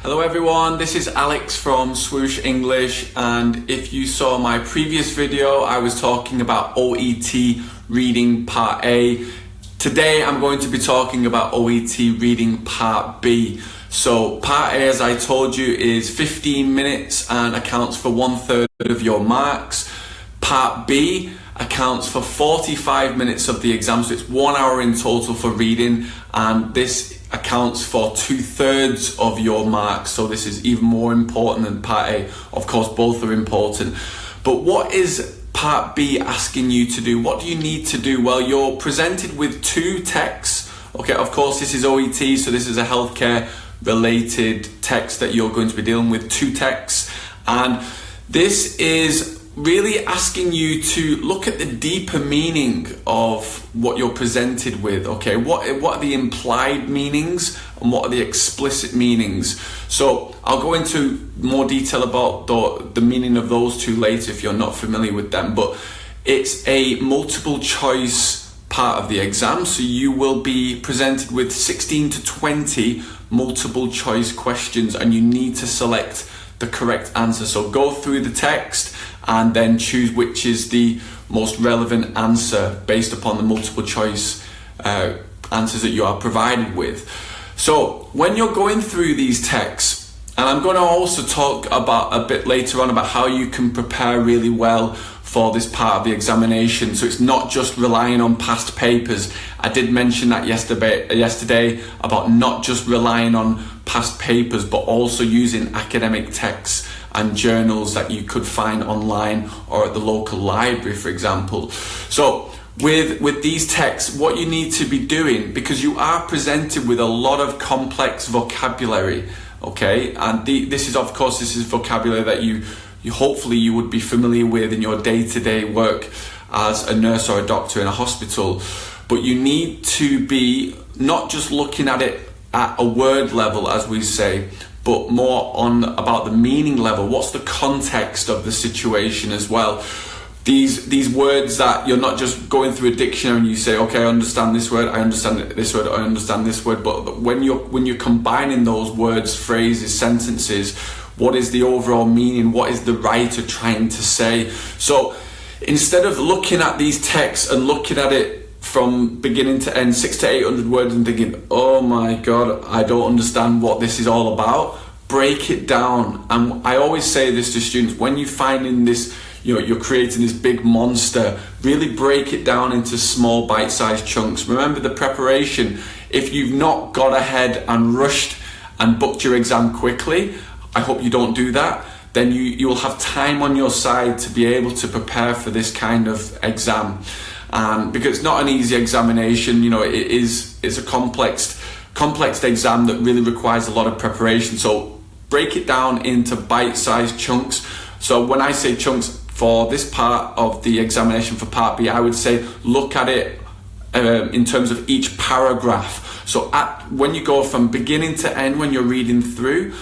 Hello everyone, this is Alex from Swoosh English, and if you saw my previous video, I was talking about OET Reading Part A. Today I'm going to be talking about OET Reading Part B. So Part A, as I told you, is 15 minutes and accounts for 1/3 of your marks. Part B accounts for 45 minutes of the exam, so it's 1 hour in total for reading, and this accounts for 2/3 of your marks, so this is even more important than Part A. Of course, both are important. But what is Part B asking you to do? What do you need to do? Well, you're presented with two texts. Okay, of course, this is OET, so this is a healthcare related text that you're going to be dealing with, two texts. And this is really asking you to look at the deeper meaning of what you're presented with. Okay, what are the implied meanings and what are the explicit meanings? So I'll go into more detail about the meaning of those two later if you're not familiar with them, but it's a multiple choice part of the exam, so you will be presented with 16 to 20 multiple choice questions and you need to select the correct answer. So go through the text and then choose which is the most relevant answer based upon the multiple choice answers that you are provided with. So when you're going through these texts, and I'm going to also talk about a bit later on about how you can prepare really well for this part of the examination, so it's not just relying on past papers. I did mention that yesterday about not just relying on past papers but also using academic texts and journals that you could find online or at the local library, for example. So with these texts, what you need to be doing, because you are presented with a lot of complex vocabulary, okay, and this is vocabulary that you hopefully you would be familiar with in your day-to-day work as a nurse or a doctor in a hospital, but you need to be not just looking at it at a word level, as we say, but more on about the meaning level. What's the context of the situation as well? These words that you're not just going through a dictionary and you say, okay, I understand this word, I understand this word, I understand this word, but when you're combining those words, phrases, sentences, what is the overall meaning? What is the writer trying to say? So instead of looking at these texts and looking at it from beginning to end, 600 to 800 words, and thinking, oh my God, I don't understand what this is all about, break it down. And I always say this to students, when you find in this, you're creating this big monster, really break it down into small bite-sized chunks. Remember the preparation. If you've not got ahead and rushed and booked your exam quickly, I hope you don't do that, then you will have time on your side to be able to prepare for this kind of exam. Because it's not an easy examination, it's a complex exam that really requires a lot of preparation. So break it down into bite-sized chunks. So when I say chunks for this part of the examination for Part B, I would say look at it in terms of each paragraph. So when you go from beginning to end, when you're reading through,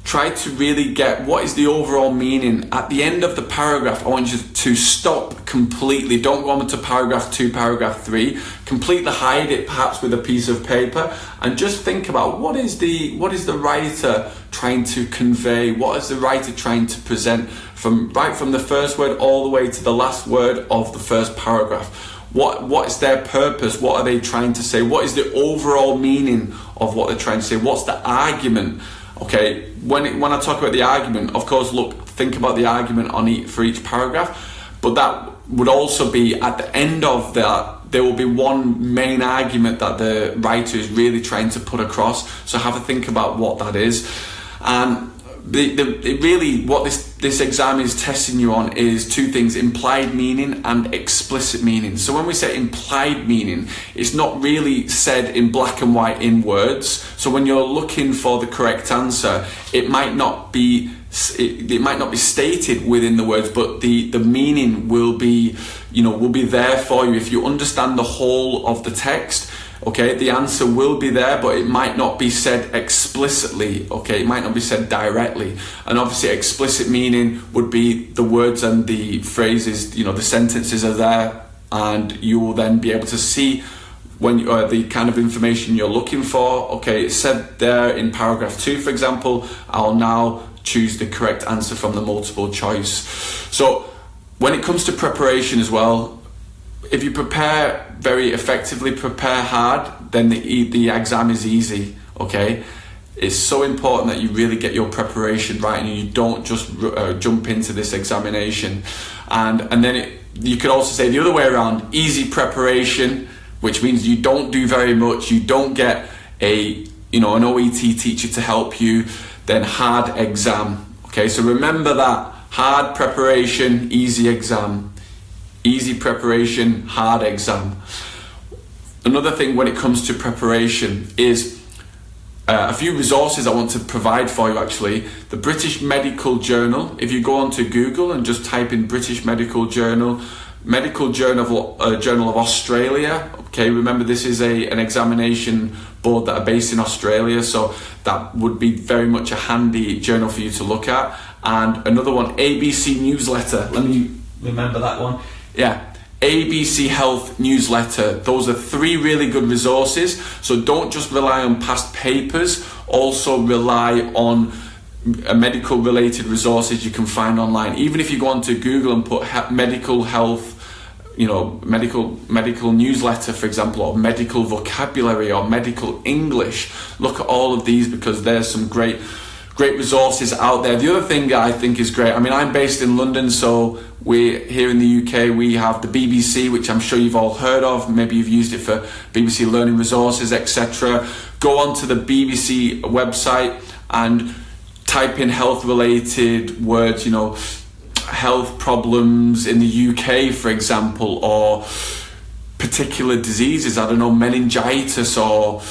try to really get what is the overall meaning. At the end of the paragraph, I want you to stop completely. Don't go on to paragraph 2, paragraph 3. Completely hide it, perhaps with a piece of paper, and just think about what is the writer trying to convey. What is the writer trying to present right from the first word all the way to the last word of the first paragraph. What is their purpose? What are they trying to say? What is the overall meaning of what they're trying to say? What's the argument? Okay, when I talk about the argument, of course, think about the argument for each paragraph, but that would also be at the end of that, there will be one main argument that the writer is really trying to put across. So have a think about what that is. And really what this exam is testing you on is two things: implied meaning and explicit meaning. So when we say implied meaning, it's not really said in black and white in words. So when you're looking for the correct answer, it might not be stated within the words, but the meaning will be there for you. If you understand the whole of the text, okay, the answer will be there, but it might not be said explicitly, okay, it might not be said directly. And obviously explicit meaning would be the words and the phrases, the sentences are there, and you will then be able to see the kind of information you're looking for. Okay, it said there in paragraph 2, for example, I'll now choose the correct answer from the multiple choice. So when it comes to preparation as well, if you prepare very effectively, prepare hard, then the exam is easy, okay? It's so important that you really get your preparation right and you don't just jump into this examination. And then you could also say the other way around, easy preparation, which means you don't do very much, you don't get an OET teacher to help you, then hard exam. Okay, so remember that, hard preparation, easy exam. Easy preparation, hard exam. Another thing when it comes to preparation is a few resources I want to provide for you actually. The British Medical Journal, if you go onto Google and just type in British Medical Journal, Medical Journal of Australia, okay, remember this is an examination board that are based in Australia, so that would be very much a handy journal for you to look at. And another one, ABC Newsletter, let me remember that one. Yeah, ABC Health Newsletter. Those are 3 really good resources. So don't just rely on past papers, also rely on medical related resources you can find online. Even if you go onto Google and put medical health, medical newsletter, for example, or medical vocabulary or medical English, look at all of these because there's some great resources out there. The other thing that I think is great, I mean, I'm based in London, so we're here in the UK, we have the BBC, which I'm sure you've all heard of. Maybe you've used it for BBC Learning Resources, etc. Go onto the BBC website and type in health related words, health problems in the UK, for example, or particular diseases, I don't know, meningitis or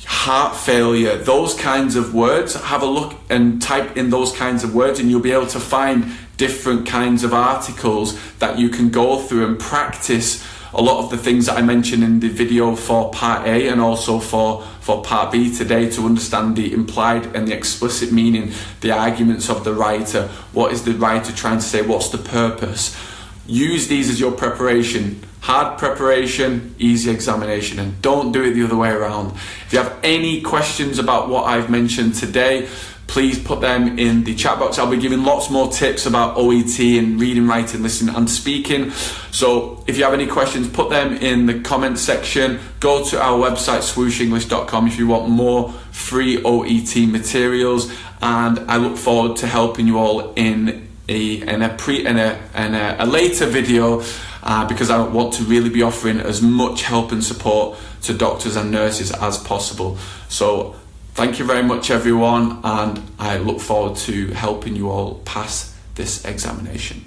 heart failure, those kinds of words. Have a look and type in those kinds of words and you'll be able to find different kinds of articles that you can go through and practice a lot of the things that I mentioned in the video for part A and also for part B today, to understand the implied and the explicit meaning, the arguments of the writer. What is the writer trying to say? What's the purpose? Use these as your preparation. Hard preparation, easy examination, and don't do it the other way around. If you have any questions about what I've mentioned today, please put them in the chat box. I'll be giving lots more tips about OET and reading, writing, listening and speaking. So if you have any questions, put them in the comment section. Go to our website, swooshenglish.com, if you want more free OET materials. And I look forward to helping you all in a later video, because I want to really be offering as much help and support to doctors and nurses as possible. So thank you very much, everyone, and I look forward to helping you all pass this examination.